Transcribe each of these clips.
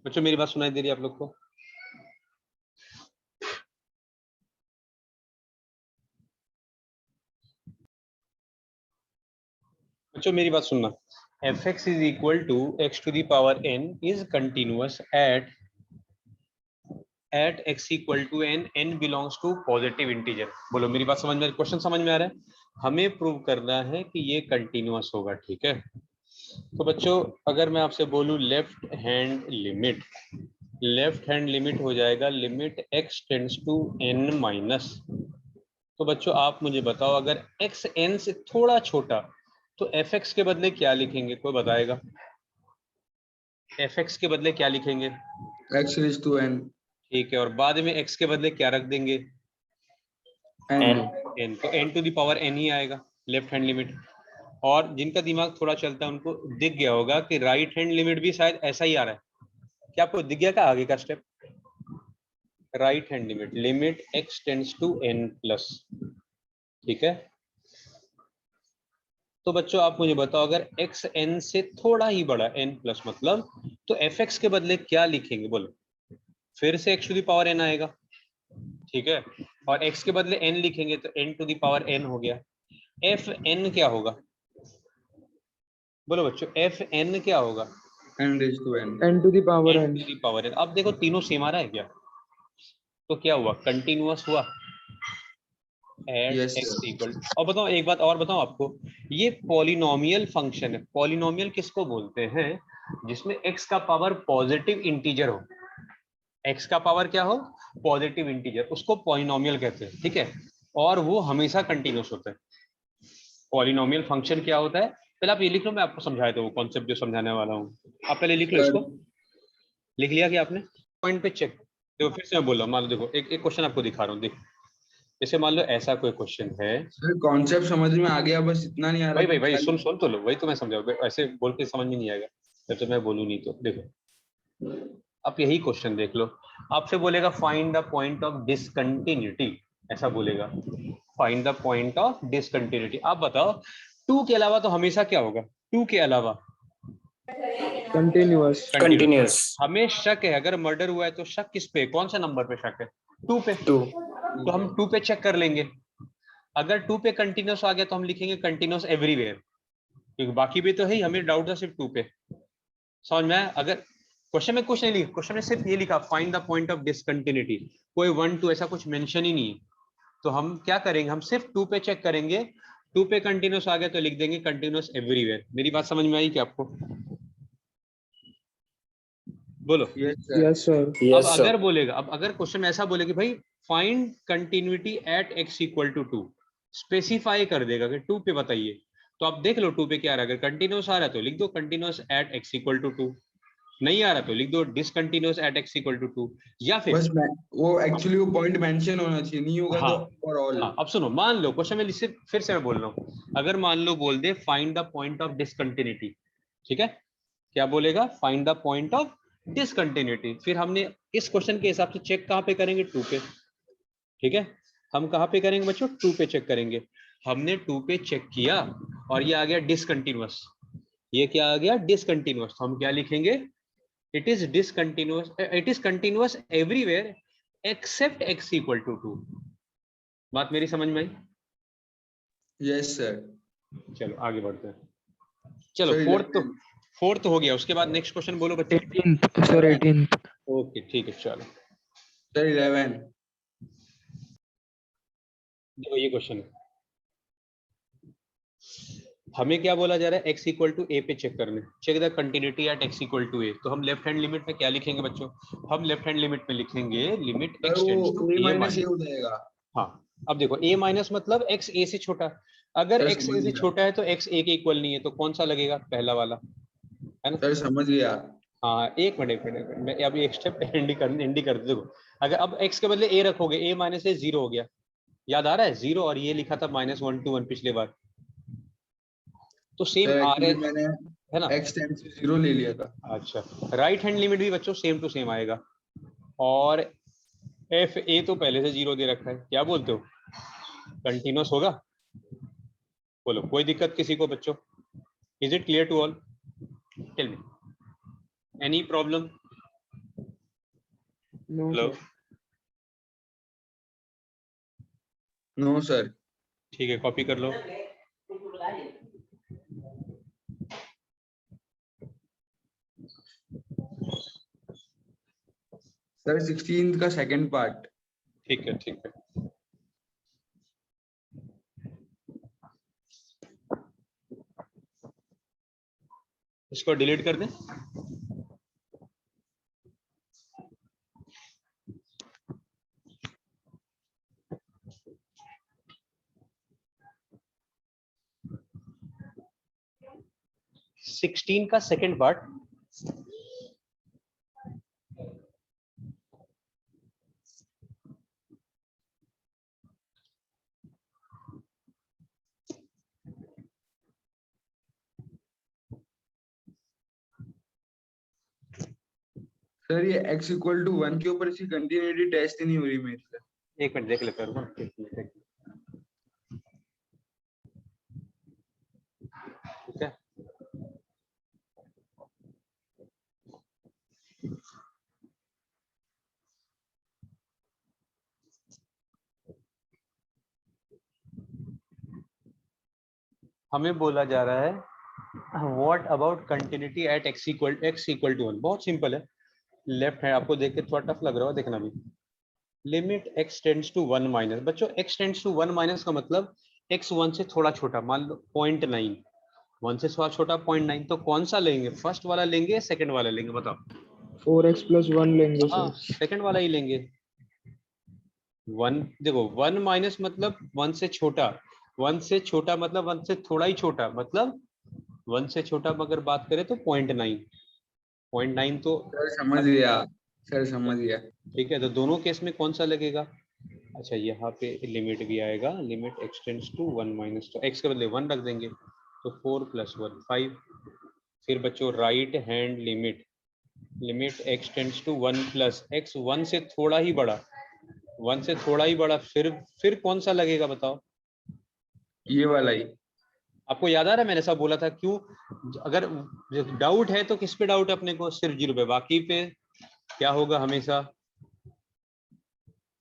बच्चों मेरी बात सुनाई दे रही है आप लोग को? बच्चों मेरी बात सुनना, fx is equal to x to the power n is continuous at x equal to n belongs to positive integer। बोलो मेरी बात समझ में, क्वेश्चन समझ में आ रहा है? हमें प्रूव करना है कि ये कंटिन्यूअस होगा, ठीक है? तो बच्चों अगर मैं आपसे बोलूं लेफ्ट हैंड लिमिट हो जाएगा limit x tends to n minus. तो बच्चों आप मुझे बताओ अगर x n से थोड़ा छोटा तो fx के बदले क्या लिखेंगे? कोई बताएगा? fx के बदले क्या लिखेंगे? x raised to n। ठीक है, और बाद में x के बदले क्या रख देंगे? n। तो n to the power n ही आएगा लेफ्ट हैंड लिमिट। और जिनका दिमाग थोड़ा चलता है उनको दिख गया होगा कि राइट हैंड लिमिट भी शायद ऐसा ही आ रहा है। क्या आपको दिख गया क्या आगे का step? Right hand limit x tends to n plus, ठीक है? तो बच्चों आप मुझे बताओ अगर x n से थोड़ा ही बड़ा n प्लस मतलब, तो fx के बदले क्या लिखेंगे? बोलो। फिर से x to the power n आएगा, ठीक है? और x के बदले n लिखेंगे तो n to the power n हो गया। f n क्या होगा? बोलो बच्चों f n क्या होगा? n raised to n। n to the power n। n to the power n। अब देखो तीनों सेम आ रहा है क्या? तो क्या हुआ? कंटिन्यूअस हुआ at Yes, x sir। Equal. और बताओ एक बात और बताओ आपको, ये पॉलिनोमियल फंक्शन है। पॉलिनोमियल किसको बोलते हैं? जिसमें x का पावर पॉजिटिव इंटीजर हो। x का पावर क्या हो? पॉजिटिव इंटीजर, उसको पॉलिनोमियल कहते हैं, ठीक है? और वो हमेशा कंटिन्यूअस होता है। पॉलिनोमियल फंक्शन क्या होता है पहले आप ये लिख लो, मैं आपको समझाया था वो कॉन्सेप्ट जो समझाने वाला हूँ। आप पहले लिख लो इसको। लिख लिया क्या आपने? पॉइंट पे चेक। देखो फिर से मैं बोल रहा हूँ, मान लो देखो एक क्वेश्चन आपको दिखा रहा हूँ। देखो जैसे मान लो ऐसा कोई क्वेश्चन है। सर कॉन्सेप्ट समझ में आ गया, बस इतना नहीं आ रहा भाई कि सुन तो लो, वही तो मैं समझाऊँ। ऐसे बोल के समझ में नहीं आएगा जब तो मैं बोलूँ नहीं। तो देखो आप यही क्वेश्चन देख लो, आपसे बोलेगा find the point of discontinuity, ऐसा बोलेगा find the point of discontinuity. आप बताओ 2 के अलावा तो हमेशा क्या होगा? 2 के अलावा कंटिन्यूअस। हमें शक है, अगर मर्डर हुआ है तो शक किस पे? कौन सा नंबर पे शक है? 2 पे। 2। तो हम 2 पे चेक कर लेंगे। अगर 2 पे कंटिन्यूअस आ गया तो हम लिखेंगे कंटिन्यूअस एवरीवेयर, क्योंकि बाकी भी तो है ही, हमें डाउट था सिर्फ 2 पे। समझ में आया? अगर क्वेश्चन में कुछ नहीं लिखा, क्वेश्चन में सिर्फ ये लिखा find the point of discontinuity, कोई 1 2 ऐसा कुछ मेंशन ही नहीं है, तो हम क्या करेंगे? हम सिर्फ 2 पे चेक करेंगे। 2 पे कंटिन्यूअस आ गया तो लिख देंगे कंटिन्यूअस एवरीवेयर। मेरी बात समझ में आई क्या आपको? बोलो। Yes sir. अब अगर बोलेगा, अब अगर क्वेश्चन में ऐसा बोले कि भाई find continuity at x equal to 2, specify कर देगा कि 2 पे बताइए, तो आप देख लो 2 पे क्या आ रहा है। अगर कंटिन्यूअस आ रहा है तो लिख दो continuous at x equal to 2, नहीं आ रहा तो लिख दो discontinuous at x equal to 2। या फिर बस वो एक्चुअली वो पॉइंट मेंशन होना चाहिए, नहीं होगा हाँ, तो फॉर ऑल। हाँ अब सुनो, मान लो क्वेश्चन में सिर्फ फिर से मैं बोल रहा हूँ, अगर मान लो बोल they find the point of discontinuity, ठीक है? क्या बोलेगा? Find the point of discontinuity. फिर हमने इस क्वेश्चन के हिसाब से चेक कहाँ पे करेंगे? 2 पे, ठीक है? हम कहाँ पे करेंगे बच्चों? 2 पे चेक करेंगे। हमने 2 पे चेक किया और ये आ गया डिसकंटिन्यूअस। ये क्या आ गया? डिसकंटिन्यूअस। तो हम क्या लिखेंगे? It is discontinuous, it is continuous everywhere except x equal to 2। बात मेरी समझ में आई? Yes sir. चलो आगे बढ़ते हैं। चलो सर फोर्थ हो गया। उसके बाद नेक्स्ट क्वेश्चन बोलो बच्चे। 18th sir 18th। ओके ठीक है चलो। सर 11। देखो ये क्वेश्चन है, हमें क्या बोला जा रहा है? x इक्वल टू ए पे चेक करने, check the continuity at x equal to A. तो हम लेफ्ट हैंड लिमिट में क्या लिखेंगे बच्चों? हम लेफ्ट हैंड लिमिट में लिखेंगे limit sir x tends to वो a a माइनस माइनस। हो जाएगा। हाँ अब देखो a माइनस मतलब x a से छोटा। अगर सर x समझ a से गया। छोटा है तो x a के इक्वल नहीं है, तो कौन सा लगेगा? पहला वाला, है ना? सर समझ गया। हाँ एक मिनट मैं अभी एक स्टेप एंडी कर दे। देखो अगर अब x के बदले a रखोगे, a माइनस a 0 हो गया, याद आ रहा है? 0, और ये लिखा था -1 to 1 पिछले बार, तो सेम सर आ रहे, एक्चुअली मैंने है ना? x टेंड्स टू 0 ले लिया था। अच्छा, राइट हैंड लिमिट भी बच्चों सेम टू सेम आएगा, और एफ ए तो पहले से 0 दे रखा है। क्या बोलते हो? कंटिन्यूअस होगा? बोलो कोई दिक्कत किसी को बच्चों? Is it clear to all? Tell me any problem? No, hello, sir. No sir. ठीक है, कॉपी कर लो। सर 16 का सेकंड पार्ट। ठीक है, ठीक है। इसको डिलीट कर दें। सिक्सटीन का सेकंड पार्ट। सर ये x इक्वल टू 1 के ऊपर इसकी कंटिन्यूटी टेस्ट ही नहीं हो रही मेरे से। एक मिनट देख लेते हैं, रुको, एक मिनट, ठीक है। हमें बोला जा रहा है what about continuity at x equal to 1। बहुत सिंपल है। लेफ्ट हैंड आपको देख के थोड़ा टफ लग रहा हो, देखना भी। Limit x tends to 1 minus, बच्चों x टेंड्स टू 1 माइनस का मतलब x 1 से थोड़ा छोटा, मान लो 0.9, 1 से थोड़ा छोटा 0.9। तो कौन सा लेंगे, फर्स्ट वाला लेंगे सेकंड वाला लेंगे, बताओ। 4x plus 1 लेंगे हाँ, sir. सेकंड वाला ही लेंगे। 1 देखो, 1 माइनस मतलब 1 से छोटा, 1 से छोटा मतलब 1 से थोड़ा ही छोटा, मतलब 1 से छोटा अगर बात करें तो 0.9, 0.9 तो सर समझ गया, सर समझ गया। ठीक है। तो दोनों केस में कौन सा लगेगा। अच्छा, यहाँ पे लिमिट भी आएगा, लिमिट एक्सटेंड्स टू 1 माइनस, तो x के बदले 1 रख देंगे, तो 4 + 1 5। फिर बच्चों right hand limit, limit x tends to 1 plus x 1 से थोड़ा ही बड़ा, 1 से थोड़ा ही बड़ा, फिर कौन सा लगेगा बताओ। ये वाला ही। आपको याद आ रहा है मैंने ऐसा बोला था क्यों। अगर डाउट है तो किस पे डाउट है अपने को, सिर्फ 0 पे, बाकी पे क्या होगा हमेशा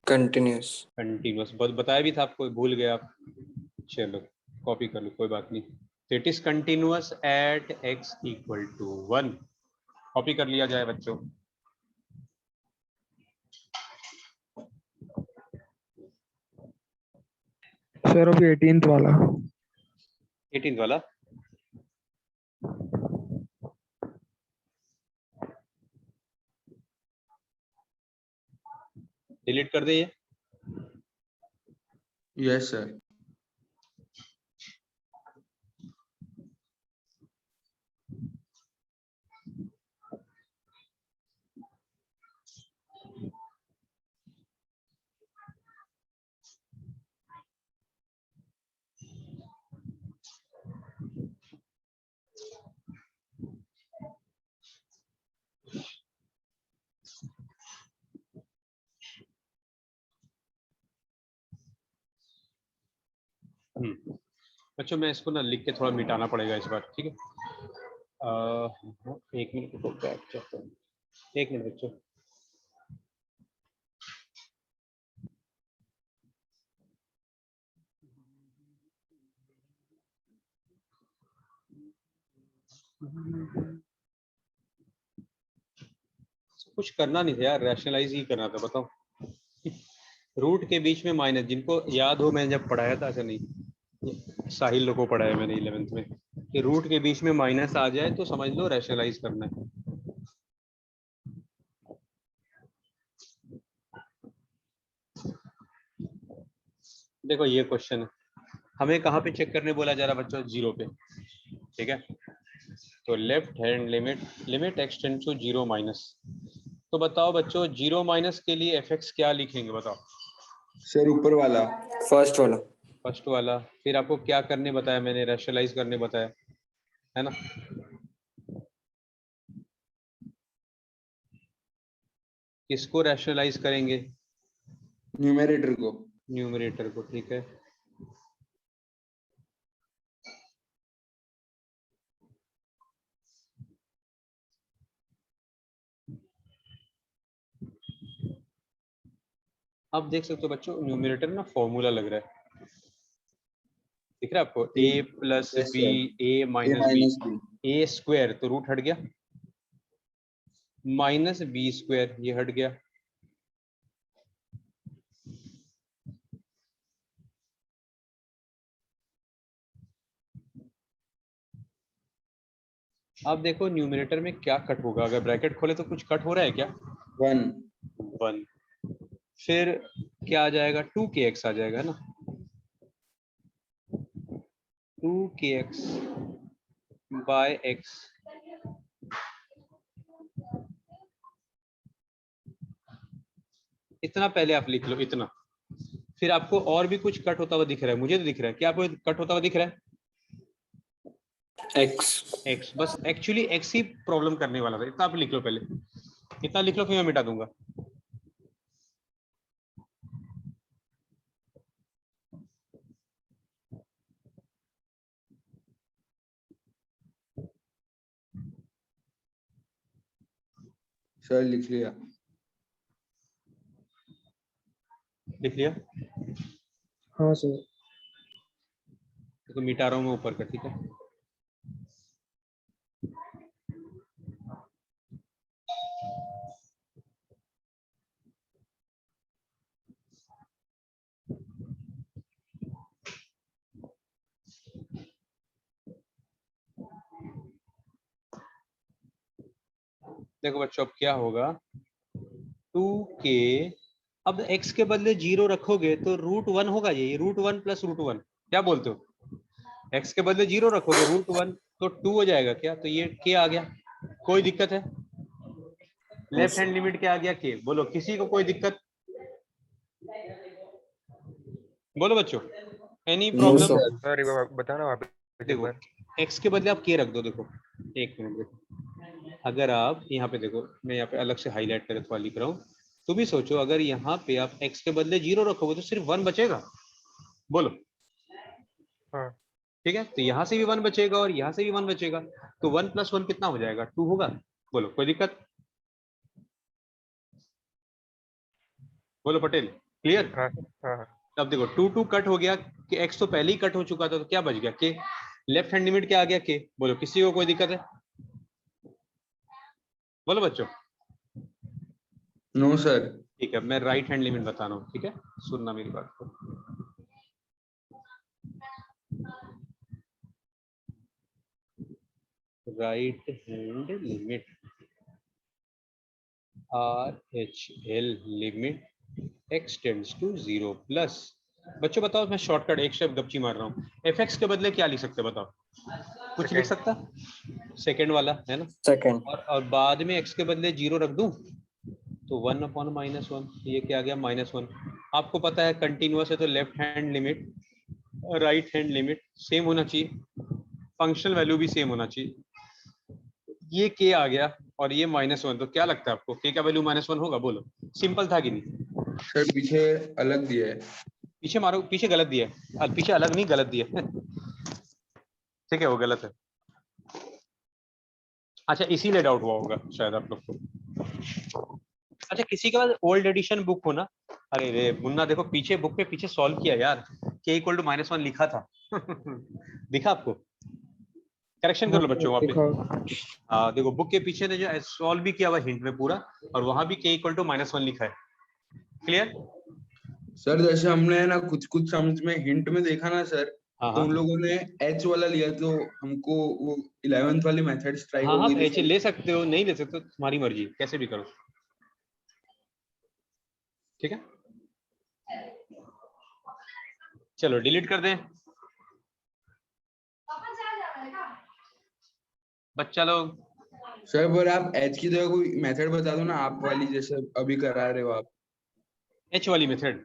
Continuous. कंटिन्यूअस। बताया भी था आपको, भूल गए आप। चलो कॉपी कर लो, कोई बात नहीं। तो it is continuous at x equal to 1। Copy कर लिया जाए बच्चों। Sir अभी 18th वाला. 18 वाला डिलीट कर दे ये। Yes sir. बच्चों मैं इसको ना लिख के थोड़ा मिटाना पड़ेगा इस बार, ठीक है। एक मिनट रुको, बैक चेक करो, एक मिनट बच्चों। कुछ करना नहीं था यार, रैशनलाइज ही करना था, बताओ। रूट के बीच में माइनस, जिनको याद हो मैंने जब पढ़ाया था, ऐसा नहीं, साहिल लोगों को पढ़ाया मैंने 11th में, कि रूट के बीच में माइनस आ जाए तो समझ लो रैशनलाइज करना है। देखो ये क्वेश्चन है, हमें कहाँ पे चेक करने बोला जा रहा बच्चों, 0 पे, ठीक है। तो left hand limit, limit extend to 0 minus. तो बताओ बच्चों 0 माइनस के लिए fx क्या लिखेंगे बताओ। सर ऊपर वाला। First वाला. फर्स्ट वाला। फिर आपको क्या करने बताया मैंने, रैशनलाइज करने बताया है ना। किसको रैशनलाइज करेंगे, न्यूमरेटर को। न्यूमरेटर को, ठीक है। अब देख सकते हो बच्चों न्यूमरेटर ना फॉर्मूला लग रहा है, दिख रहा है आपको, a plus Yes, B sir. a A minus B, minus B. A square तो रूट हट गया, माइनस बी स्क्वायर ये हट गया, अब देखो न्यूमरेटर में क्या कट होगा, अगर ब्रैकेट खोले तो कुछ कट हो रहा है क्या, 1. 1, फिर क्या आ जाएगा 2kx आ जाएगा ना, 2kx बाय x, इतना पहले आप लिख लो इतना, फिर आपको और भी कुछ कट होता हुआ दिख रहा है, मुझे तो दिख रहा है, क्या आपको कट होता हुआ दिख रहा है, x, बस एक्चुअली x ही प्रॉब्लम करने वाला था, इतना आप लिख लो पहले, इतना लिख लो फिर मैं मिटा दूंगा। Sir, लिख लिया. लिख लिया, हाँ सर। तो मिटा रहा हूँ मैं ऊपर का, ठीक है, देखो बच्चों अब क्या होगा, 2k, अब x के बदले 0 रखोगे तो √1 होगा, ये √1 प्लस √1, क्या बोलते हो, x के बदले 0 रखोगे √1 तो 2 हो जाएगा क्या, तो ये k आ गया, कोई दिक्कत है, लेफ्ट हैंड लिमिट क्या आ गया k, बोलो किसी को कोई दिक्कत, बोलो बच्चों, any No, problem, sir. Sir बताना वापस एक देखो बार। x के बदले आप k रख दो, देखो एक मिनट देखो, अगर आप यहाँ पे देखो, मैं यहाँ पे अलग से हाईलाइट करके थोड़ा लिख रहा हूँ, तुम भी सोचो अगर यहाँ पे आप x के बदले 0 रखोगे तो सिर्फ 1 बचेगा, बोलो, हाँ ठीक है, तो यहाँ से भी 1 बचेगा और यहाँ से भी 1 बचेगा, तो 1 + 1 कितना हो जाएगा, 2 होगा, बोलो कोई दिक्कत, बोलो पटेल, क्लियर, हाँ हाँ अब देखो 2 2 कट हो गया कि x तो पहले ही कट हो चुका था, तो क्या बच गया k, लेफ्ट हैंड लिमिट क्या आ गया k, बोलो किसी को कोई दिक्कत है, बोलो बच्चों, No, sir. ठीक है, मैं राइट हैंड लिमिट बता रहा हूँ, ठीक है, सुनना मेरी बात को, right hand limit RHL limit x tends to 0 plus, बच्चों बताओ, मैं शॉर्टकट एक स्टेप गपची मार रहा हूँ, fx के बदले क्या लिख सकते हो बताओ, कुछ लिख Second. सकता, सेकंड वाला है ना, सेकंड। और बाद में x के बदले 0 रख दूं तो 1/-1, ये क्या आ गया -1, आपको पता है कंटिन्यूअस है तो left hand limit right hand limit same होना चाहिए, फंक्शनल वैल्यू भी सेम होना चाहिए, ये k आ गया और ये -1, तो क्या लगता है आपको k का वैल्यू -1 होगा, बोलो, सिंपल था कि नहीं, Sir, पीछे अलग दिया है. पीछे मारो, पीछे गलत दिया है, पीछे अलग नहीं गलत दिया है ठीक है, वो गलत है, अच्छा इसीलिए डाउट हुआ होगा शायद आप लोग को, अच्छा किसी के पास ओल्ड एडिशन बुक हो ना, अरे रे मुन्ना देखो पीछे बुक पे पीछे सॉल्व किया यार, k = -1 लिखा था दिखा आपको, करेक्शन कर लो बच्चों वहाँ पे, हाँ देखो बुक के पीछे ने जो सॉल्व भी किया हुआ हिंट में पूरा, और वहां भी k = -1 लिखा है, क्लियर, सर जैसे हमने है ना कुछ कुछ समझ में हिंट में देखा ना सर, हाँ तो हाँ उन लोगों ने एच वाला लिया, तो हमको वो 11th वाली मेथड स्ट्राइक हाँ हो हाँ, गई थी ऐसे सर. ले सकते हो, नहीं ले सकते हो, तुम्हारी मर्जी, कैसे भी करो, ठीक है, चलो डिलीट कर दें बच्चा लोग, सर पर आप एच की जगह कोई मेथड बता दो ना, आप वाली जैसे अभी करा रहे हो आप. h वाली मेथड,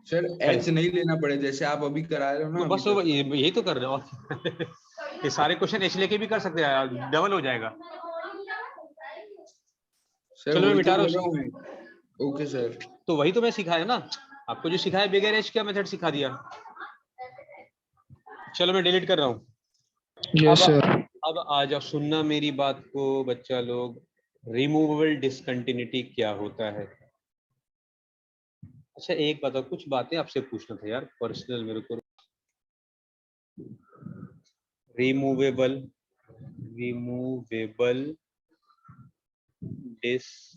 सर एच नहीं लेना पड़े जैसे आप अभी करा रहे हो ना तो अभी बस तक. यही तो कर रहे हो और ये सारे क्वेश्चन h लेके भी कर सकते हैं, डबल हो जाएगा, सर चलो मैं वही तो मिटा रहा बोल रहा हूँ, हूँ. Okay sir. तो वही तो मैं सिखाया ना आपको, जो सिखाया बगैर h का मेथड सिखा दिया, चलो मैं डिलीट कर रहा हूँ, यस सर। अब आ जाओ सुनना मेरी बात को बच्चा लोग, रिमूवेबल डिसकंटिन्यूटी क्या होता है, अच्छा एक बताओ, कुछ बातें आपसे पूछना था यार पर्सनल मेरे को। रिमूवेबल डिसकंटिन्यूटी,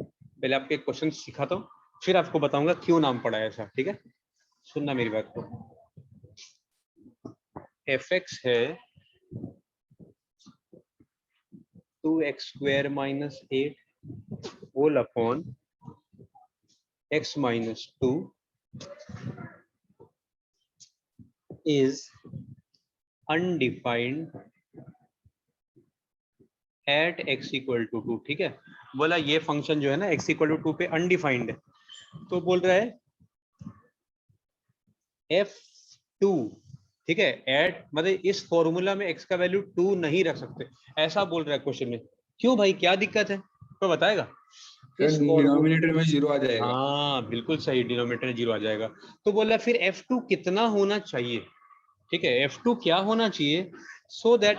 पहले आपके क्वेश्चन सिखाता हूँ, फिर आपको बताऊंगा क्यों नाम पड़ा है ऐसा, ठीक है? सुनना मेरी बात को। fx है 2x² - 8 whole upon x - 2 is undefined at x = 2, ठीक है? बोला ये फंक्शन जो है ना x = 2 पे अनडिफाइंड है, तो बोल रहा है f2, ठीक है, एट मतलब इस फॉर्मूला में x का वैल्यू 2 नहीं रख सकते, ऐसा बोल रहा है क्वेश्चन में। क्यों भाई, क्या दिक्कत है, तो बताएगा? इस डिनोमिनेटर में 0 आ जाएगा। हाँ बिल्कुल सही, डिनोमिनेटर 0 आ जाएगा। तो बोला फिर f2 कितना होना चाहिए, ठीक है, f2 क्या होना चाहिए, so that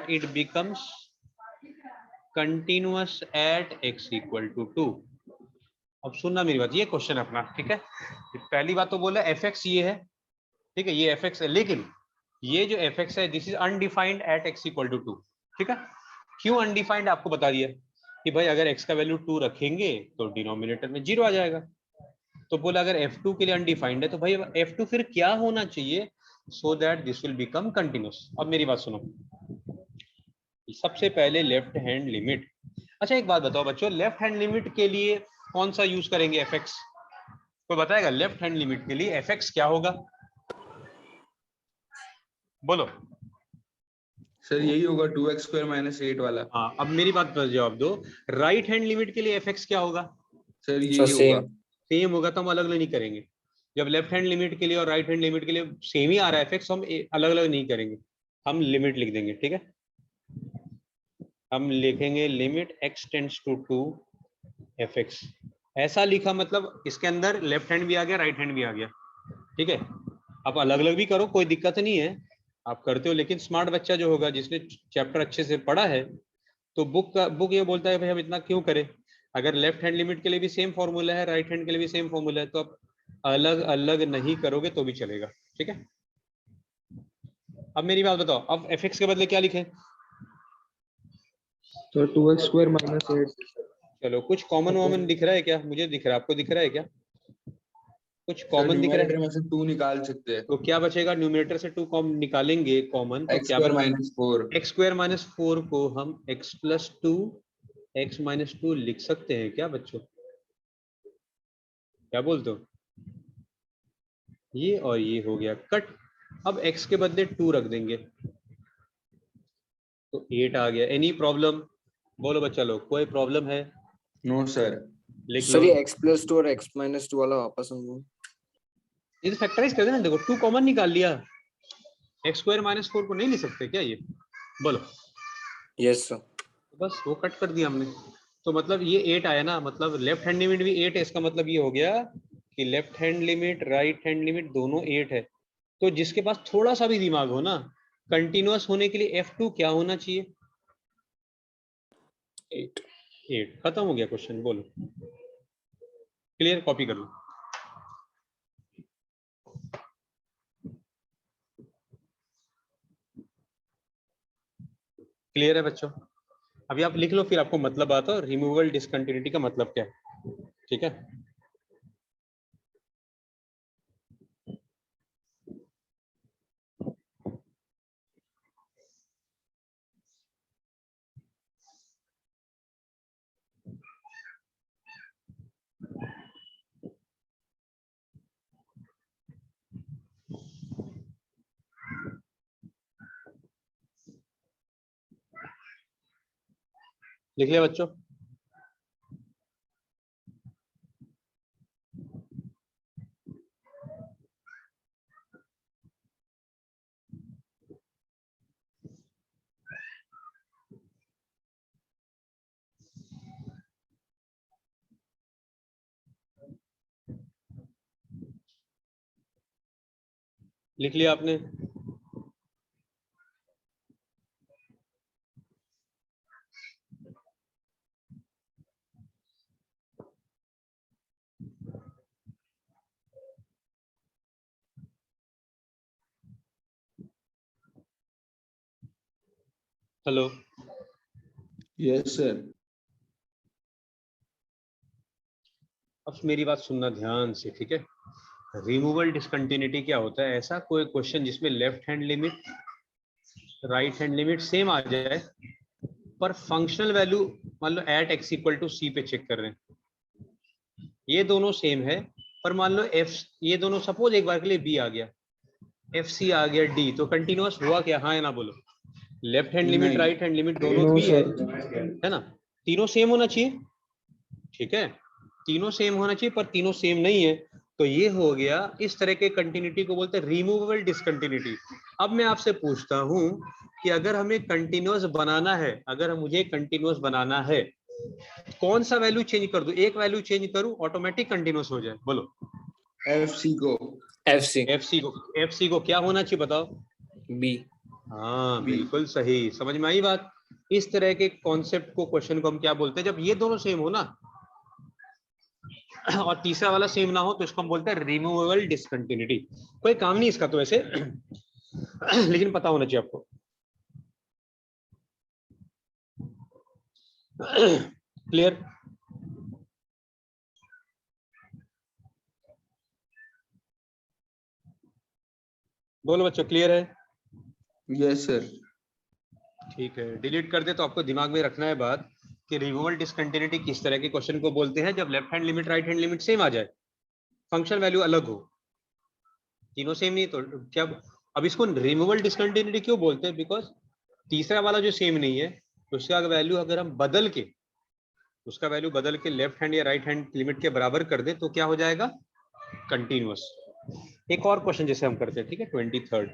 it becomes continuous at x = 2। अब सुनना मेरी बात, ये क्वेश्चन अपना, ठीक है? पहली बात तो बोला fx ये है, ठीक है, ये fx है, लेकिन ये जो fx है this is undefined at x = 2, ठीक है? क्यों अनडिफाइंड आपको बता दिया कि भाई अगर x का वैल्यू 2 रखेंगे तो डिनोमिनेटर में 0 आ जाएगा। तो बोला अगर f2 के लिए अनडिफाइंड है तो भाई f2 फिर क्या होना चाहिए, so that this will become continuous. अब मेरी बात सुनो, सबसे पहले लेफ्ट हैंड लिमिट। अच्छा एक बात बताओ बच्चों, लेफ्ट हैंड लिमिट के लिए कौन सा यूज करेंगे, fx? कोई बताएगा लेफ्ट हैंड लिमिट के लिए fx क्या होगा, बोलो। सर यही होगा 2x² - 8 वाला। हाँ अब मेरी बात पर जवाब दो, राइट हैंड लिमिट के लिए fx क्या होगा? सर यही होगा। सेम होगा, तो हम अलग अलग नहीं करेंगे। जब लेफ्ट हैंड लिमिट के लिए और राइट हैंड लिमिट के लिए सेम ही आ रहा है fx, हम अलग अलग नहीं करेंगे, हम लिमिट लिख देंगे, ठीक है? हम लिखेंगे limit x tends to 2 fx, ऐसा लिखा मतलब इसके अंदर लेफ्ट हैंड भी आ गया, राइट हैंड भी आ गया, ठीक है? आप अलग अलग भी करो, कोई दिक्कत नहीं है, आप करते हो, लेकिन स्मार्ट बच्चा जो होगा जिसने चैप्टर अच्छे से पढ़ा है, तो बुक ये बोलता है भाई हम इतना क्यों करें, अगर लेफ्ट हैंड लिमिट के लिए भी सेम फॉर्मूला है, राइट हैंड के लिए भी सेम फॉर्मूला है, तो आप अलग अलग नहीं करोगे तो भी चलेगा, ठीक है? अब मेरी बात बताओ, अब fx के बदले क्या लिखें? तो 2x² - 8। चलो कुछ कॉमन वॉमन दिख रहा है क्या? मुझे दिख रहा है, आपको दिख रहा है क्या? कुछ सर कॉमन दिख रहा है? न्यूमरेटर में से 2 निकाल सकते हैं। तो क्या बचेगा, न्यूमरेटर से 2 कॉम निकालेंगे कॉमन, तो क्या x² बचेगा? - 4। x² - 4 को हम x + 2 x - 2 लिख सकते हैं क्या बच्चों? क्या बोलते हो? ये और ये हो गया कट। अब x के बदले 2 रख देंगे तो 8 आ गया। एनी प्रॉब्लम, बोलो बच्चा लोग, कोई प्रॉब्लम है? No sir. लिख लो। सर ये x+2 और x-2 वाला वापस हम ये तो फैक्टराइज कर देना, देखो 2 कॉमन निकाल लिया, x² - 4 को नहीं लिख सकते क्या ये, बोलो? Yes sir. बस वो कट कर दिया हमने, तो मतलब ये 8 आया ना, मतलब लेफ्ट हैंड लिमिट भी 8 है, इसका मतलब ये हो गया कि left hand limit right hand limit दोनों 8 है। तो जिसके पास थोड़ा सा भी दिमाग हो ना, कंटिन्यूअस होने के लिए f2 क्या होना चाहिए? 8। 8। खत्म हो गया क्वेश्चन, बोलो क्लियर, कॉपी कर लो। क्लियर है बच्चों? अभी आप लिख लो, फिर आपको मतलब आता है रिमूवल डिसकंटिन्यूटी का मतलब क्या है, ठीक है? लिख लिया बच्चों? लिख लिया आपने? Hello, yes sir. अब मेरी बात सुनना ध्यान से, ठीक है। रिमूवल डिसकंटिन्यूटी क्या होता है? ऐसा कोई क्वेश्चन जिसमें left hand limit right hand limit same आ जाए, पर फंक्शनल वैल्यू मान लो at X equal to C पे चेक कर रहे हैं, ये दोनों सेम है, पर मान लो एफ, ये दोनों सपोज एक बार के लिए बी आ गया, एफ सी आ गया डी, तो कंटिन्यूअस हुआ क्या? हाँ या ना बोलो। लेफ्ट हैंड लिमिट नहीं। राइट हैंड लिमिट दोनों No, बी sir. है ना, तीनों सेम होना चाहिए, ठीक है, तीनों सेम होना चाहिए, पर तीनों सेम नहीं है, तो ये हो गया, इस तरह के कंटिन्यूटी को बोलते हैं रिमूवेबल डिसकंटिन्यूटी। अब मैं आपसे पूछता हूं कि अगर हमें कंटिन्यूअस बनाना है, अगर मुझे कंटिन्यूअस बनाना है, कौन सा वैल्यू चेंज कर दूं? एक वैल्यू चेंज करूं ऑटोमेटिक कंटिन्यूअस हो जाए? बोलो। FC को FC एफसी को क्या होना चाहिए बताओ? B हाँ B। बिल्कुल सही, समझ में आई बात। इस तरह के कॉन्सेप्ट को, क्वेश्चन को हम क्या बोलते हैं? जब ये दोनों सेम हो ना और तीसरा वाला सेम ना हो, तो इसको हम बोलते हैं रिमूवेबल डिसकंटिन्यूटी। कोई काम नहीं इसका तो वैसे लेकिन पता होना चाहिए आपको। क्लियर? बोलो बच्चों, क्लियर है? Yes sir. ठीक है, डिलीट कर दे तो आपको दिमाग में रखना है बात कि रिमूवल डिसकंटिन्यूटी किस तरह के क्वेश्चन को बोलते हैं, जब left hand limit right hand limit same आ जाए, फंक्शन वैल्यू अलग हो, तीनों सेम नहीं तो क्या। अब इसको रिमूवल डिसकंटिन्यूटी क्यों बोलते हैं? बिकॉज तीसरा वाला जो सेम नहीं है, उसका वैल्यू अगर हम बदल के, उसका वैल्यू बदल के लेफ्ट हैंड या राइट हैंड लिमिट के बराबर कर दे, तो क्या हो जाएगा? कंटिन्यूअस। एक और क्वेश्चन जैसे हम करते हैं, ठीक है, 23rd।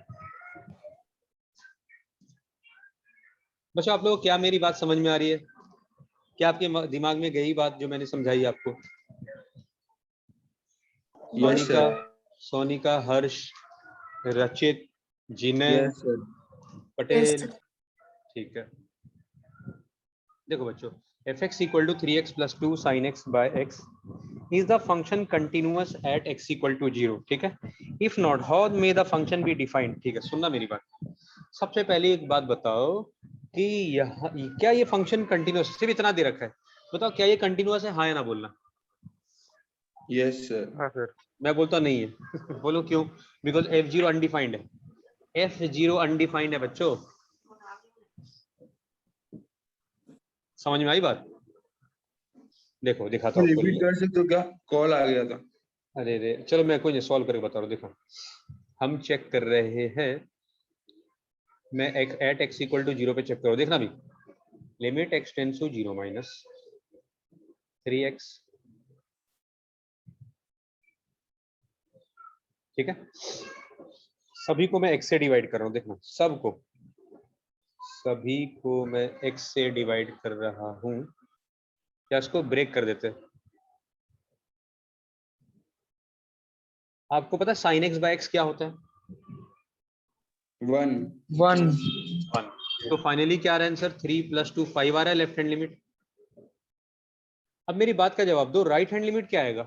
बच्चों आप लोगों को क्या मेरी बात समझ में आ रही है? क्या आपके दिमाग में गई बात जो मैंने समझाई आपको? Yes Sonika, sir. Sonika, Harsh, Rachit, Jinay, yes sir. Patel, ठीक है। देखो बच्चों, F X equal to 3x plus 2 sine X by X is the function continuous at x equal to 0, ठीक है। If not, how may the function be defined? ठीक है, सुनना मेरी बात। सबसे पहले एक बात बताओ कि यहाँ क्या ये फंक्शन कंटिन्यूअस, सिर्फ इतना दे रखा है, बताओ क्या ये कंटिन्यूअस है? हाँ या ना बोलना। Yes sir. हाँ सर। मैं बोलता नहीं है बोलो क्यों? बिकॉज f0 अनडिफाइंड है, f0 अनडिफाइंड है बच्चों, समझ में आई बात? देखो दिखाता हूँ आपको। रिपीट कर सकते हो क्या? कॉल आ गया था। अरे रे, चलो मैं कोई नहीं, सॉल्व करके बता रहा हूँ। देखो हम चेक कर रहे हैं, मैं एट एक्स इक्वल टू 0 पे चेक करो, देखना भी, limit x tends to 0 minus 3x, ठीक है। सभी को मैं x से डिवाइड कर रहा हूँ, देखना सबको, सभी को मैं x से डिवाइड कर रहा हूँ। क्या इसको ब्रेक कर देते हैं? आपको पता है साइन एक्स बाय एक्स क्या होता है? 1। 1. 1। तो फाइनली क्या आ रहा है आंसर? 3 प्लस 2 5 आ रहा है लेफ्ट हैंड लिमिट। अब मेरी बात का जवाब दो, राइट हैंड लिमिट क्या आएगा?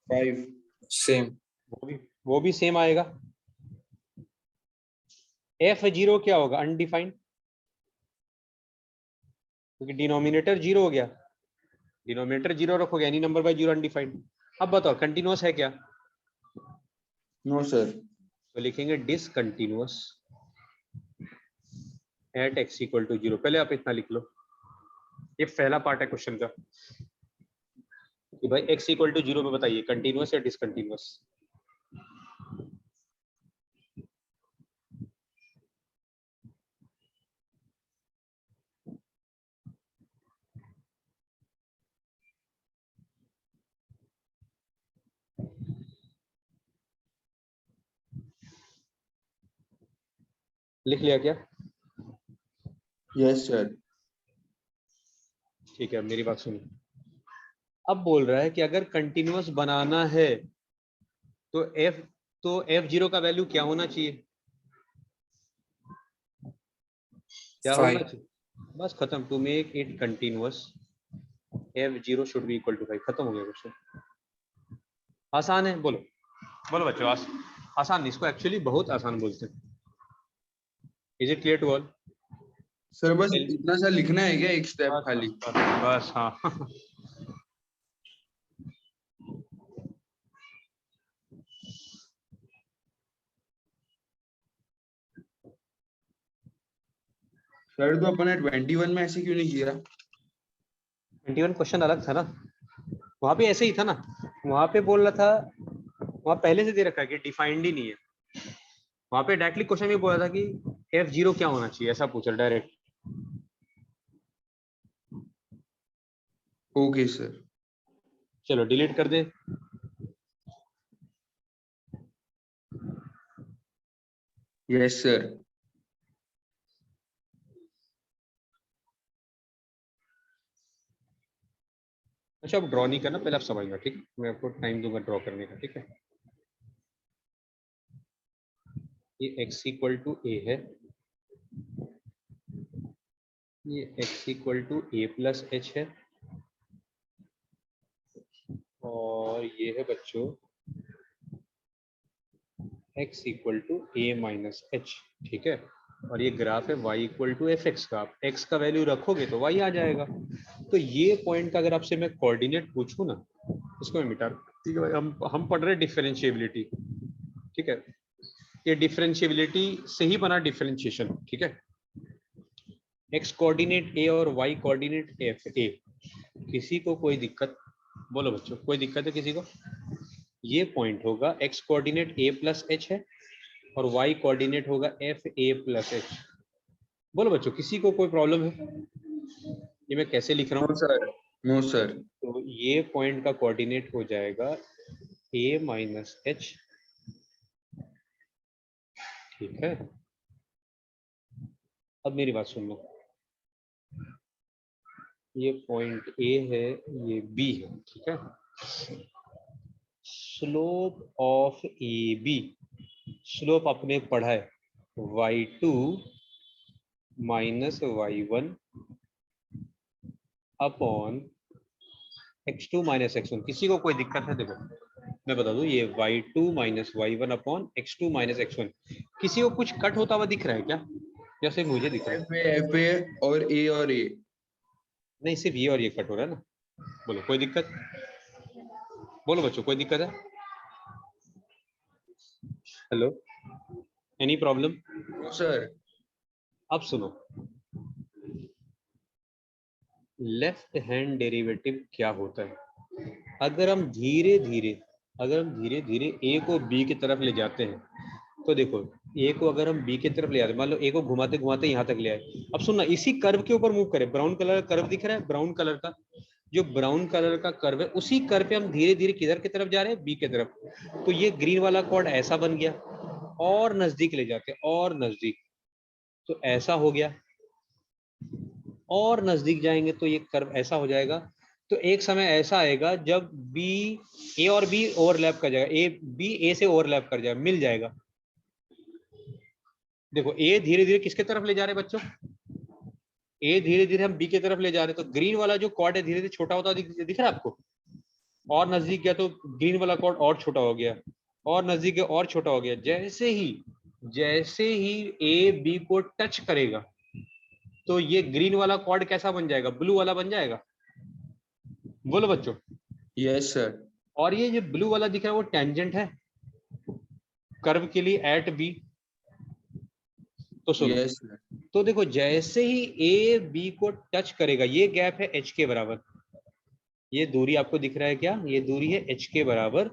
5। same वो भी सेम आएगा। f0 क्या होगा? अनडिफाइंड, क्योंकि डिनोमिनेटर 0 हो गया, डिनोमिनेटर 0 रखोगे, एनी नंबर बाय 0 अनडिफाइंड। अब बताओ कंटिन्यूअस है क्या? No sir. तो लिखेंगे discontinuous at x equal to 0। पहले आप इतना लिख लो, ये पहला पार्ट है क्वेश्चन का कि भाई x इक्वल टू 0 में बताइए कंटिन्यूअस या डिसकंटिन्यूअस। लिख लिया क्या? Yes sir. ठीक है, अब मेरी बात सुनिए। अब बोल रहा है कि अगर कंटिन्यूअस बनाना है तो f0 का वैल्यू क्या होना चाहिए? क्या होना 5 चाहिए? बस खत्म। To make it continuous f0 should be equal to 5। खत्म हो गया क्वेश्चन। आसान है, बोलो बोलो बच्चों, आसान नहीं, इसको एक्चुअली बहुत आसान बोलते हैं। Is it clear to all? Sir बस इतना सा लिखना है क्या, एक स्टेप बस खाली? बस बस, बस हाँ सर तो अपने 21 में ऐसे क्यों नहीं किया? 21 क्वेश्चन अलग था ना, वहां पे ऐसे ही था ना, वहां पे बोल रहा था, वहां पहले से दे रखा है कि डिफाइंड ही नहीं है। वहां पे डायरेक्टली क्वेश्चन में बोला था कि f0 क्या होना चाहिए, ऐसा पूछा डायरेक्ट। Okay sir. चलो डिलीट कर दे। Yes sir. अच्छा अब ड्रॉ नहीं करना, पहले आप समझना, ठीक है? मैं आपको टाइम दूंगा ड्रॉ करने का, ठीक है? ये x इक्वल टू ए है, ये x equal to a plus h है, और ये है बच्चों x equal to a minus h, ठीक है? और ये ग्राफ है y equal to f x का। आप x का वैल्यू रखोगे तो y आ जाएगा। तो ये पॉइंट का अगर आपसे मैं कोऑर्डिनेट पूछूं ना, इसको मैं मिटा, ठीक है? हम पढ़ रहे डिफरेंशिएबिलिटी, ठीक है? ये डिफरेंशिएबिलिटी से ही बना डिफरेंशिएशन, ठीक है? x कोऑर्डिनेट a और y कोऑर्डिनेट एफ ए। किसी को कोई दिक्कत? बोलो बच्चों, कोई दिक्कत है किसी को? ये पॉइंट होगा x coordinate a plus h है और y कोऑर्डिनेट होगा एफ ए प्लस एच। बोलो बच्चों, किसी को कोई प्रॉब्लम है? ये मैं कैसे लिख रहा नो हूँ? सर, नो सर। तो ये पॉइंट का कोऑर्डिनेट हो जाएगा a माइनस एच, ठीक है? अब मेरी बात सुन लो, ये पॉइंट a है, ये b है, ठीक है? Slope of a b, slope आपने पढ़ा है y2 minus y1 upon x2 minus x1। किसी को कोई दिक्कत है? देखो मैं बता दूं, ये y2 minus y1 upon x2 minus x1। किसी को कुछ कट होता हुआ दिख रहा है क्या, या सिर्फ मुझे दिख रहा है? एफ ए और ए। नहीं, सिर्फ ये और ये कट हो रहा है ना। बोलो कोई दिक्कत? बोलो बच्चों, कोई दिक्कत है? Hello, any problem? No sir. अब सुनो, लेफ्ट हैंड डेरिवेटिव क्या होता है? अगर हम धीरे धीरे a को b की तरफ ले जाते हैं, तो देखो a को अगर हम b की तरफ ले जाते हैं, मान लो a को घुमाते घुमाते यहाँ तक ले आए। अब सुनना, इसी कर्व के ऊपर मूव करें। ब्राउन कलर का कर्व दिख रहा है, ब्राउन कलर का, जो ब्राउन कलर का कर्व है, उसी कर्व पे हम धीरे धीरे किधर की तरफ जा रहे हैं? b की तरफ। तो ये ग्रीन वाला कॉर्ड ऐसा बन गया, और नजदीक ले जाते हैं, और नजदीक, तो ऐसा हो गया, और नजदीक जाएंगे तो ये कर्व ऐसा हो जाएगा। तो एक समय ऐसा आएगा जब बी, ए और बी ओवरलैप कर जाएगा, ए बी ए से ओवरलैप कर जाएगा, मिल जाएगा। देखो ए धीरे धीरे किसके तरफ ले जा रहे हैं बच्चों? ए धीरे धीरे हम बी की तरफ ले जा रहे हैं, तो ग्रीन वाला जो कॉर्ड है धीरे धीरे छोटा होता दिख रहा है आपको? और नजदीक गया तो ग्रीन वाला कॉर्ड और छोटा हो गया, और नजदीक गया और छोटा हो गया। जैसे ही ए बी को टच करेगा, तो ये ग्रीन वाला कॉर्ड कैसा बन जाएगा? ब्लू वाला बन जाएगा। बोलो बच्चों। Yes sir. और ये जो ब्लू वाला दिख रहा है वो टेंजेंट है कर्व के लिए एट बी। तो सुनो, यस सर। तो देखो जैसे ही ए बी को टच करेगा, ये गैप है h के बराबर, ये दूरी आपको दिख रहा है क्या? ये दूरी है h के बराबर।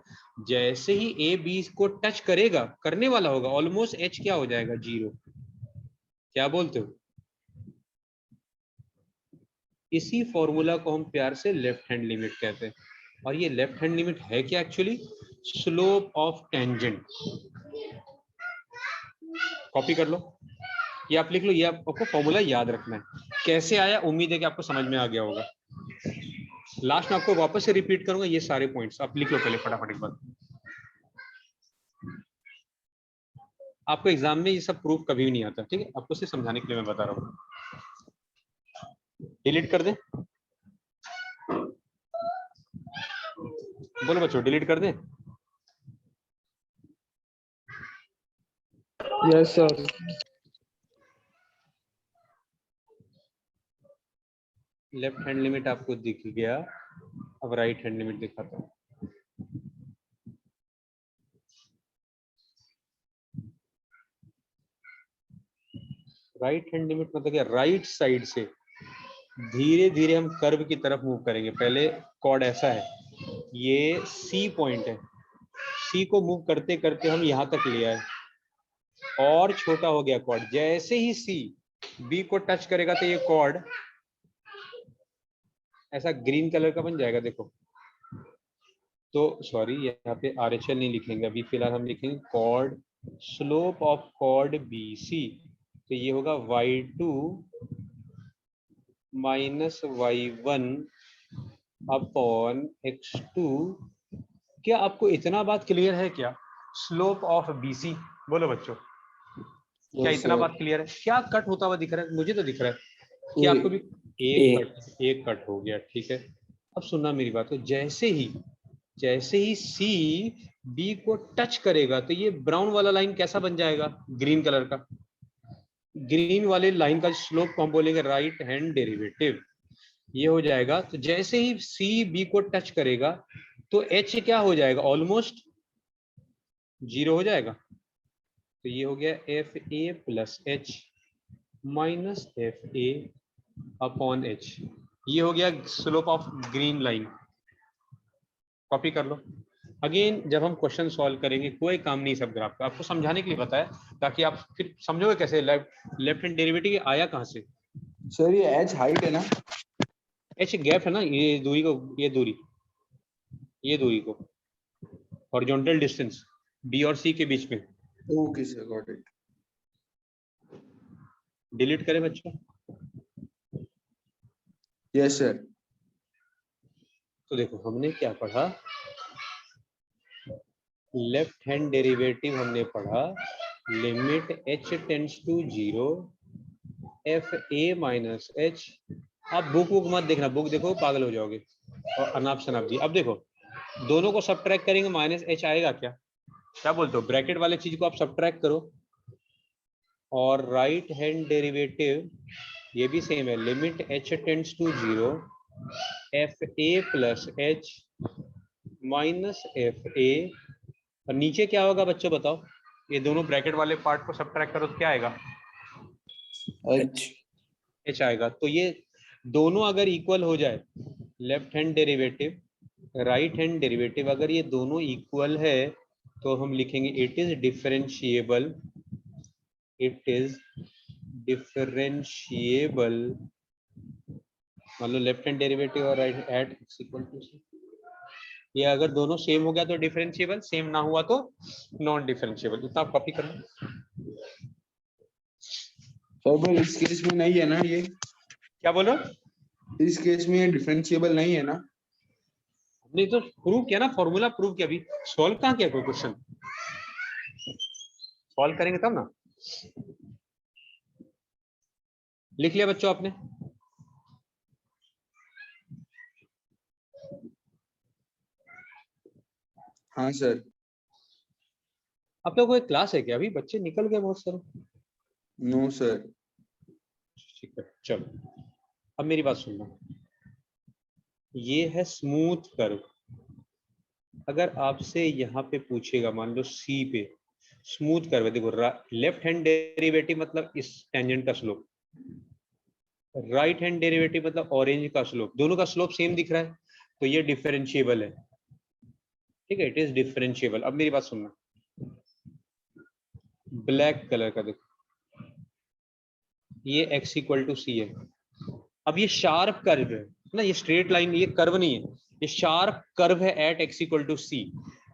जैसे ही ए बी को टच करेगा, करने वाला होगा, ऑलमोस्ट h क्या हो जाएगा? 0। क्या बोलते हो? इसी फॉर्मूला को हम प्यार से लेफ्ट हैंड लिमिट कहते हैं। और ये लेफ्ट हैंड लिमिट है क्या actually? Slope of tangent. Copy कर लो, ये आप लिख लो, ये आपको फॉर्मूला याद रखना है। कैसे आया, उम्मीद है कि आपको समझ में आ गया होगा। लास्ट में आपको वापस से रिपीट करूंगा ये सारे पॉइंट्स, आप लिख लो पहले फटाफट एक बार। आपको एग्जाम में ये सब प्रूफ कभी भी नहीं आता, ठीक है? आपको सिर्फ समझाने के लिए मैं बता रहा हूँ। डिलीट कर दे। बोलो बच्चों, डिलीट कर दें? Yes, sir. Left hand limit आपको दिख गया, अब राइट हैंड लिमिट दिखाता हूँ। राइट हैंड लिमिट मतलब क्या, राइट साइड से धीरे धीरे हम कर्व की तरफ मूव करेंगे। पहले कॉर्ड ऐसा है, ये सी पॉइंट है, सी को मूव करते करते हम यहाँ तक ले आए और छोटा हो गया कॉर्ड। जैसे ही सी बी को टच करेगा तो ये कॉर्ड ऐसा ग्रीन कलर का बन जाएगा। देखो, तो सॉरी यहाँ पे RHL नहीं लिखेंगे अभी, फिलहाल हम लिखेंगे chord, slope of chord BC। तो ये होगा y2 minus y1 upon x2। क्या आपको इतना बात क्लियर है क्या? स्लोप ऑफ BC, बोलो बच्चों, क्या Yes, इतना sir. बात क्लियर है? क्या कट होता हुआ दिख रहा है? मुझे तो दिख रहा है कि A. आपको भी एक कट हो गया। ठीक है, अब सुनना मेरी बात को, जैसे ही सी बी को टच करेगा तो ये ब्राउन वाला लाइन कैसा बन जाएगा? ग्रीन कलर का। ग्रीन वाले लाइन का स्लोप को हम बोलेंगे राइट हैंड डेरिवेटिव, ये हो जाएगा। तो जैसे ही सी बी को टच करेगा तो एच क्या हो जाएगा? ऑलमोस्ट 0 हो जाएगा। तो ये हो गया F a plus h minus f A upon H, ये हो गया slope of green line. Copy कर लो। अगेन जब हम क्वेश्चन सॉल्व करेंगे कोई काम नहीं सब ग्राफ का, आपको समझाने के लिए बताया ताकि आप फिर समझोगे कैसे लेफ्ट हैंड डेरिवेटिव आया कहाँ से। सर ये एच हाइट है ना? एच गैप है ना, ये दूरी को, ये दूरी को हॉरिजॉन्टल डिस्टेंस बी और सी के बीच में। Okay sir, got it. Delete करें बच्चों? Yes sir. तो देखो हमने क्या पढ़ा, लेफ्ट हैंड डेरिवेटिव हमने पढ़ा, limit h tends to 0 f a minus h. आप बुक मत देखना, बुक देखो पागल हो जाओगे और अनाप शनाप जी। अब देखो दोनों को सबट्रैक्ट करेंगे, माइनस एच आएगा क्या? क्या बोलते हो? ब्रैकेट वाले चीज को आप सबट्रैक्ट करो और राइट हैंड डेरिवेटिव ये भी सेम है, limit h tends to 0 f a plus h minus f a. और नीचे क्या होगा बच्चों बताओ? ये दोनों ब्रैकेट वाले पार्ट को सबट्रैक्ट करो तो क्या आएगा? H. एच आएगा। तो ये दोनों अगर इक्वल हो जाए, left hand derivative right hand derivative अगर ये दोनों इक्वल है तो हम लिखेंगे it is differentiable, it is differentiable. मान लो लेफ्ट हैंड डेरिवेटिव और right at X equal to C, ये अगर दोनों सेम हो गया तो डिफरेंशिएबल, सेम ना हुआ तो नॉन डिफरेंशिएबल। इतना आप कॉपी कर लो। सर पर इस केस में नहीं है ना ये? क्या बोलो? इस केस में ये डिफरेंशिएबल नहीं है ना? हमने तो प्रूव किया ना, फॉर्मूला प्रूव किया, अभी सॉल्व कहाँ किया कोई क्वेश्चन? सॉल्व करेंगे तब ना। लिख लिया बच्चों आपने? हाँ सर। आप लोग कोई क्लास है क्या? अभी बच्चे निकल गए बहुत सारे। No sir. ठीक है चलो, अब मेरी बात सुनना। ये है स्मूथ कर्व। अगर आपसे यहाँ पे पूछेगा, मान लो सी पे स्मूथ कर्व है, देखो लेफ्ट हैंड डेरिवेटिव मतलब इस टेंजेंट का स्लोप, राइट हैंड डेरिवेटिव मतलब ऑरेंज का स्लोप, दोनों का स्लोप सेम दिख रहा है तो ये डिफरेंशिएबल है। ठीक है, इट इज डिफरेंशिएबल। अब मेरी बात सुनना, ब्लैक कलर का देखो, ये x इक्वल टू सी है। अब ये शार्प कर्व है ना, ये स्ट्रेट लाइन, ये कर्व नहीं है, ये शार्प कर्व है at x equal to C.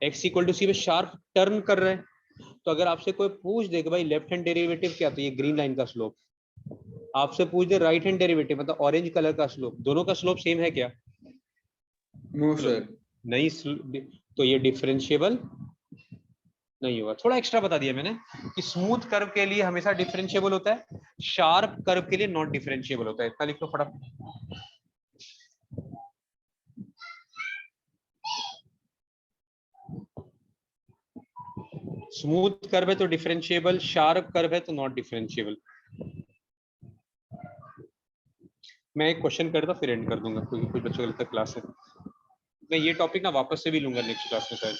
x equal to C में शार्प टर्न कर रहे हैं। तो अगर आपसे कोई पूछ दे कि भाई लेफ्ट हैंड डेरिवेटिव क्या, तो ये ग्रीन लाइन का स्लोप। आपसे पूछ दे राइट हैंड डेरिवेटिव मतलब ऑरेंज कलर का स्लोप, दोनों का स्लोप सेम है क्या? No sir. नहीं, तो ये डिफरेंशिएबल नहीं होगा। थोड़ा एक्स्ट्रा बता दिया मैंने कि स्मूथ कर्व के लिए हमेशा डिफरेंशिएबल होता है, शार्प कर्व के लिए नॉट डिफरेंशिएबल होता है। इतना लिख लो फटाफट। स्मूथ कर्व है तो डिफरेंशिएबल, शार्प कर्व है तो नॉट डिफरेंशिएबल। मैं एक क्वेश्चन करता फिर एंड कर दूंगा क्योंकि कुछ बच्चों को लगता है क्लास है। मैं ये टॉपिक ना वापस से भी लूंगा नेक्स्ट क्लास में शायद।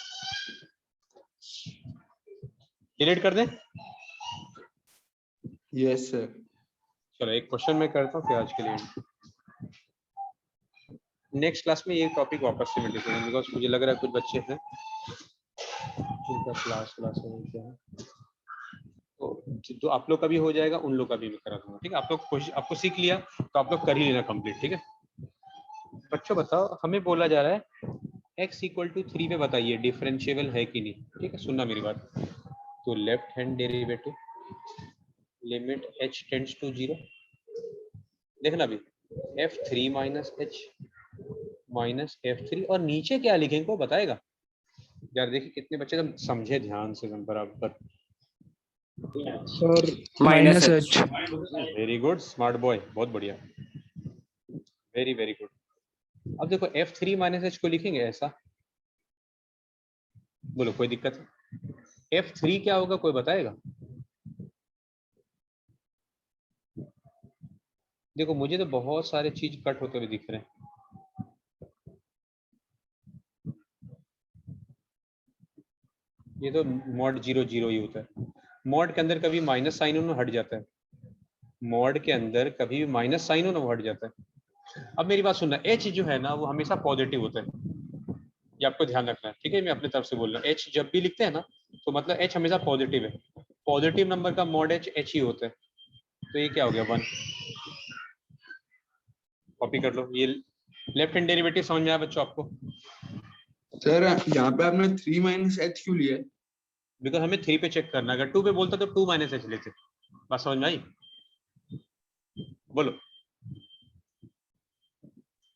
डिलीट कर दें? Yes sir. चलो एक क्वेश्चन मैं करता हूँ फिर आज के लिए नेक्स्ट क्लास में ये टॉपिक वापस से मैं डिस्कस, बिकॉज मुझे लग रहा है कुछ बच्चे हैं जिनका क्लास है तो आप लोग का भी हो जाएगा, उन लोग का भी मैं करा दूंगा। ठीक है, आप लोग कोशिश, आपको सीख लिया तो आप लोग कर ही लेना कंप्लीट। ठीक है बच्चों, बताओ हमें बोला जा रहा है x इक्वल टू 3 पे बताइए डिफरेंशिएबल है कि नहीं। ठीक है, सुनना मेरी बात। तो left hand derivative limit h tends to 0, देखना अभी f3 minus h minus f3 और नीचे क्या लिखेंगे को बताएगा यार। देखिए कितने बच्चे एकदम समझे ध्यान से एकदम बराबर। Sir minus minus h। h। Very good, smart boy, बहुत बढ़िया, वेरी वेरी गुड। अब देखो f3 माइनस h को लिखेंगे ऐसा, बोलो कोई दिक्कत है? f3 क्या होगा कोई बताएगा? देखो मुझे तो बहुत सारे चीज कट होते हुए दिख रहे हैं। ये तो मॉड 0 0 ही होता है। मॉड के अंदर कभी माइनस साइन होना हट जाता है, मॉड के अंदर कभी भी माइनस साइन होना वो हट जाता है। अब मेरी बात सुनना, h जो है ना वो हमेशा पॉजिटिव होता है, ये आपको ध्यान रखना है। ठीक है, मैं अपनी तरफ से बोल रहा हूँ h जब भी लिखते हैं ना तो मतलब h हमेशा पॉजिटिव है, पॉजिटिव नंबर का मॉड h ही होता है। तो ये क्या हो गया 1, कॉपी कर लो। ये लेफ्ट हैंड डेरिवेटिव समझ में आया बच्चों आपको? सर यहाँ पे आपने 3 माइनस h क्यों लिया है? बिकॉज हमें 3 पे चेक करना, अगर 2 पे बोलता तो 2 माइनस h लेते। बात समझ में आई? बोलो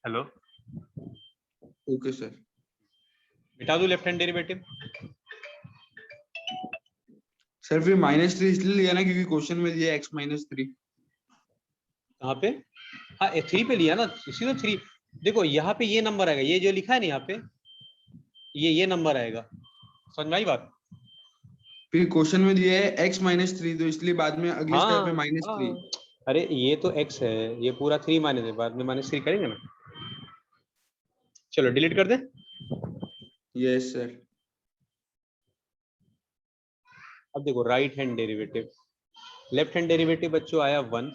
हेलो। Okay sir. मिटा दो लेफ्ट हैंड डेरिवेटिव। सर फिर -3 इसलिए लिया ना क्योंकि क्वेश्चन में दिया x -3। कहाँ पे? हाँ 3 पे लिया ना, इसी तो 3। देखो यहाँ पे ये नंबर आएगा, ये जो लिखा है ना यहाँ पे, ये नंबर आएगा। समझ में आई बात? फिर क्वेश्चन में दिया है x -3 तो इसलिए बाद में अगले स्टेप में -3। अरे ये तो x है, ये पूरा 3 माइनस है, बाद में -3 करेंगे ना। चलो डिलीट कर दे। Yes sir. अब देखो right hand derivative, left hand derivative बच्चों आया 1,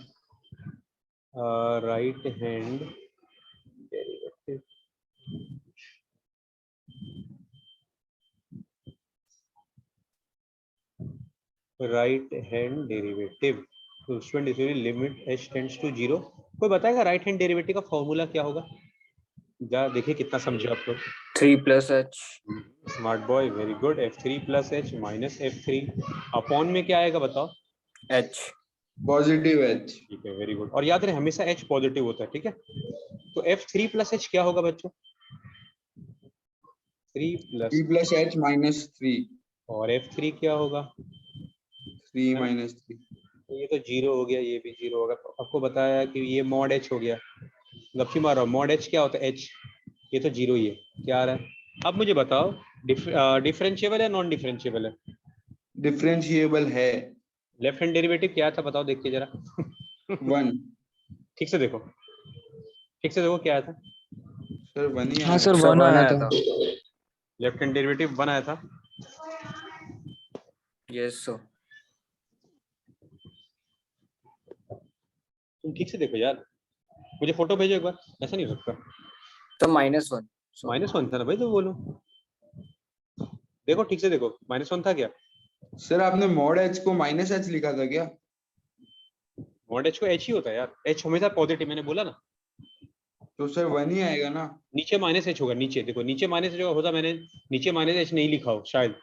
राइट हैंड डेरिवेटिव तो student limit h tends to 0। कोई बताएगा राइट हैंड डेरिवेटिव का फॉर्मूला क्या होगा? जा देखिए कितना समझे आप लोग। 3 plus h। Smart boy, very good. f3 plus h minus f3 upon में क्या आएगा बताओ? h। Positive h। ठीक है, वेरी गुड। और याद रहे हमेशा h पॉजिटिव होता है। ठीक है, तो f3 प्लस h क्या होगा बच्चों? 3 प्लस h -3 और f3 क्या होगा? 3 -3। तो ये तो 0 हो गया, ये भी 0 होगा। तो आपको बताया कि ये मॉड h हो गया, गप्पी मार रहा हूं। मॉड h क्या होता है? h, ये तो 0 ही है। क्या आ रहा है? अब मुझे बताओ डिफरेंशिएबल है नॉन डिफरेंशिएबल है? डिफरेंशिएबल है। लेफ्ट हैंड डेरिवेटिव क्या था बताओ, देखिए जरा 1। ठीक से देखो, ठीक से देखो क्या आया था। सर 1 ही हाँ आया। सर 1 आया था। लेफ्ट हैंड डेरिवेटिव 1 आया था। Yes sir. तुम ठीक से देखो यार, मुझे फोटो भेजो एक बार, ऐसा नहीं हो सकता। तो -1। -1 था ना भाई, तो बोलो देखो ठीक से देखो, -1 था क्या? सर आपने मॉड h को -h लिखा था क्या? मॉड h को h ही होता है यार, h हमेशा पॉजिटिव, मैंने बोला ना। तो सर 1 ही आएगा ना। नीचे -h होगा, नीचे देखो, नीचे -h होता, मैंने नीचे -h नहीं लिखा हो शायद।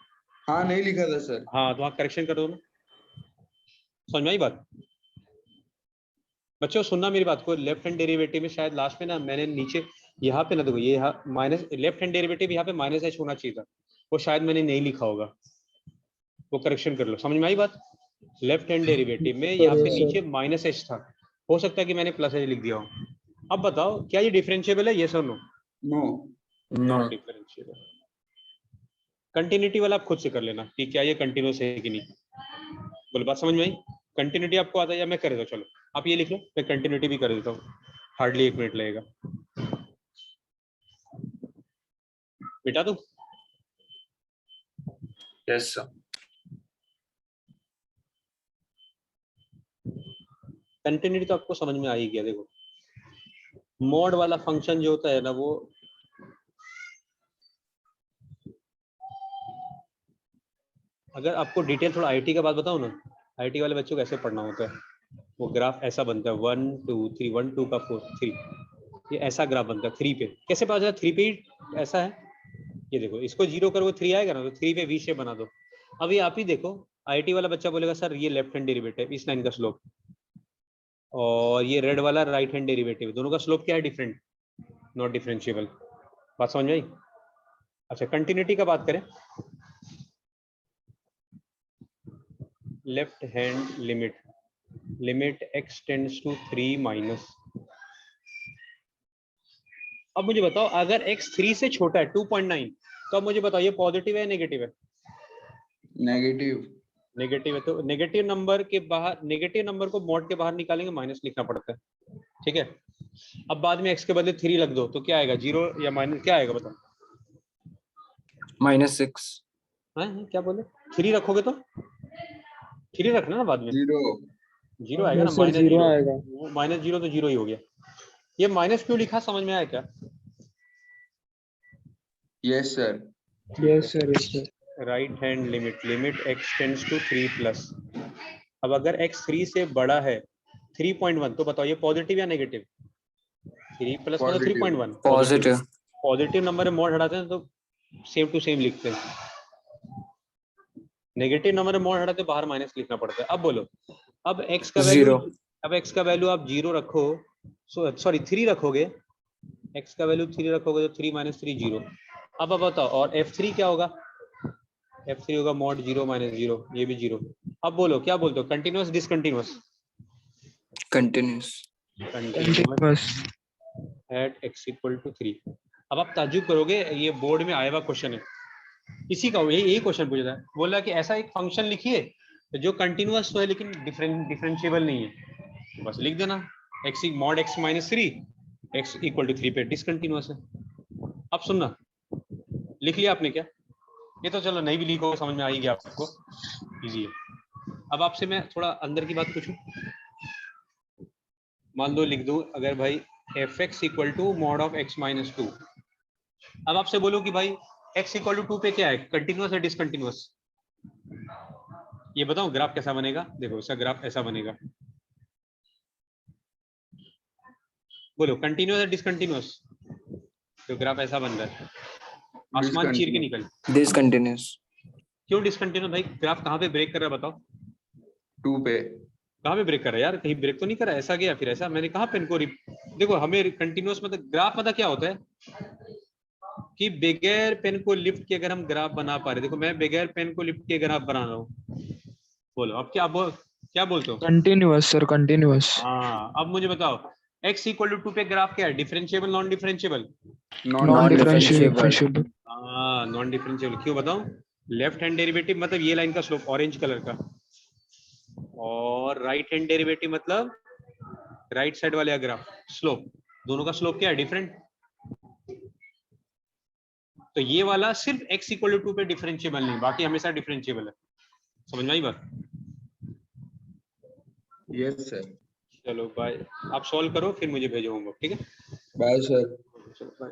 हाँ नहीं लिखा था सर। हाँ तो वहाँ करेक्शन कर दो ना। समझ में आई बात? बच्चों सुनना मेरी बात को, लेफ्ट हैंड डेरिवेटिव में शायद लास्ट में ना मैंने नीचे यहाँ पे ना देखो, ये यहाँ माइनस, लेफ्ट हैंड डेरिवेटिव यहाँ पे -h होना चाहिए था, वो शायद मैंने नहीं लिखा होगा, वो करेक्शन कर लो। समझ में आई बात? लेफ्ट हैंड डेरिवेटिव में यहाँ पे नीचे -h था, हो सकता है कि मैंने +h लिख दिया हो। अब बताओ क्या ये डिफरेंशिएबल है? यस और no? No. No. Differentiable. Continuity वाला आप खुद से कर लेना कि क्या ये कंटिन्यूस है कि नहीं। बोलो बात समझ में आई? कंटिन्यूटी आपको आता है या मैं कर देता हूँ? चलो आप ये लिख लो, मैं कंटिन्यूटी भी कर देता हूँ, हार्डली 1 मिनट लगेगा। मिटा दूं? Yes sir. कंटिन्यूटी तो आपको समझ में आ ही गया। देखो मॉड वाला फंक्शन जो होता है ना, वो अगर आपको डिटेल थोड़ा आईटी का बात बताऊं ना, आईटी वाले बच्चों को ऐसे पढ़ना होता है। वो ग्राफ ऐसा बनता है 1 2 3 1 2 का 4 3, ये ऐसा ग्राफ बनता है 3 पे। कैसे पता चला 3 पे ही ऐसा है? ये देखो, इसको 0 करोगे 3 आएगा ना, तो 3 पे वी शेप बना दो। अभी आप ही देखो, आईटी वाला बच्चा बोलेगा सर ये लेफ्ट हैंड डेरिवेटिव इस लाइन का स्लोप, और ये रेड वाला राइट हैंड डेरिवेटिव, दोनों का स्लोप क्या है? Different, not differentiable. बात समझ में आई? अच्छा कंटिन्यूटी का बात करें, left hand limit x tends to 3 minus. अब मुझे बताओ अगर x 3 से छोटा है 2.9, तो अब मुझे बताओ ये पॉजिटिव है नेगेटिव है? नेगेटिव। नेगेटिव है, तो नेगेटिव नंबर के बाहर, नेगेटिव नंबर को मॉड के बाहर निकालेंगे माइनस लिखना पड़ता है, ठीक है। अब बाद में x के बदले 3 रख दो तो क्या आएगा? 0 या माइनस, क्या आएगा बताओ? -6। हाँ क्या बोले? 3 रखोगे तो 3 रखना ना बाद में, 0 आएगा ना, Yes, sir, zero आएगा। -0 तो 0 ही हो गया। ये माइनस क्यों लिखा, समझ में आया क्या? Yes sir. Yes, sir. Yes, sir. Right hand limit x tends to 3 plus. अब अगर x 3 से बड़ा है 3.1, तो बताओ ये पॉजिटिव या नेगेटिव? 3 प्लस मतलब 3.1 पॉजिटिव। पॉजिटिव नंबर में मॉड हटाते हैं तो सेम टू सेम लिखते हैं, नेगेटिव नंबर में मॉड हटाते बाहर माइनस लिखना पड़ता है। अब बोलो, अब x का वैल्यू, 0। अब x का वैल्यू आप 0 रखो, सॉरी 3 रखोगे, x का वैल्यू 3 रखोगे तो 3 - 3 0। अब बताओ, और f3 क्या होगा? f3 होगा मॉड 0 - 0, ये भी 0। अब बोलो क्या बोलते हो, continuous discontinuous? Continuous. Continuous. At x equal to 3। अब आप ताज्जुब करोगे, ये बोर्ड में आया हुआ क्वेश्चन है, इसी का यही क्वेश्चन पूछा था। बोला कि ऐसा एक फंक्शन लिखिए जो कंटिन्यूअस तो है लेकिन डिफरेंशिएबल नहीं है, तो बस लिख देना x mod x - 3 x equal to 3 पे डिसकंटिन्यूअस है। अब सुनना, लिख लिया आपने क्या? ये तो चलो नहीं भी लिखो समझ में आ ही गया आपको, इजी है। अब आपसे मैं थोड़ा अंदर की बात पूछूं, मान लो लिख दूं अगर भाई fx equal to mod of x - 2। अब आपसे बोलो कि भाई x इक्वल टू 2 पे क्या है, कंटिन्यूअस है डिसकंटिन्यूअस? ये बताओ ग्राफ कैसा बनेगा? देखो इसका ग्राफ ऐसा बनेगा, बोलो कंटिन्यूअस है डिसकंटिन्यूअस? तो ग्राफ ऐसा बन रहा है, आसमान चीर के निकल। डिसकंटिन्यूस। क्यों डिसकंटिन्यूअस भाई? ग्राफ कहाँ पे ब्रेक कर रहा है बताओ? 2 पे। कहाँ पे ब्रेक कर रहा है यार? कहीं ब्रेक तो नहीं कर रहा है, ऐसा गया फिर ऐसा? मैंने कहा पेन को देखो, हमें कंटिन्यूअस मतलब ग्राफ मतलब क्या होता है कि बगैर पेन को लिफ्ट के अगर हम ग्राफ बना पा रहे, देखो मैं बगैर पेन को लिफ्ट के ग्राफ बना रहा हूँ। बोलो अब क्या बोलते हो? Continuous, sir. Continuous. हाँ अब मुझे बताओ x इक्वल टू 2 पे ग्राफ क्या है, डिफरेंशिएबल नॉन डिफरेंशिएबल? Non-differentiable. हाँ नॉन डिफरेंशिएबल। क्यों बताऊं? लेफ्ट हैंड डेरिवेटिव मतलब ये लाइन का स्लोप ऑरेंज कलर का, और राइट हैंड डेरिवेटिव मतलब राइट साइड वाले ग्राफ स्लोप, दोनों का स्लोप क्या है? डिफरेंट। तो ये वाला सिर्फ x इक्वल टू 2 पे डिफरेंशिएबल नहीं, बाकी हमेशा डिफरेंशिएबल है। समझ में आई बात? Yes sir. चलो बाय, आप सॉल्व करो फिर मुझे भेजो होमवर्क, ठीक है? Bye sir. चलो बाय।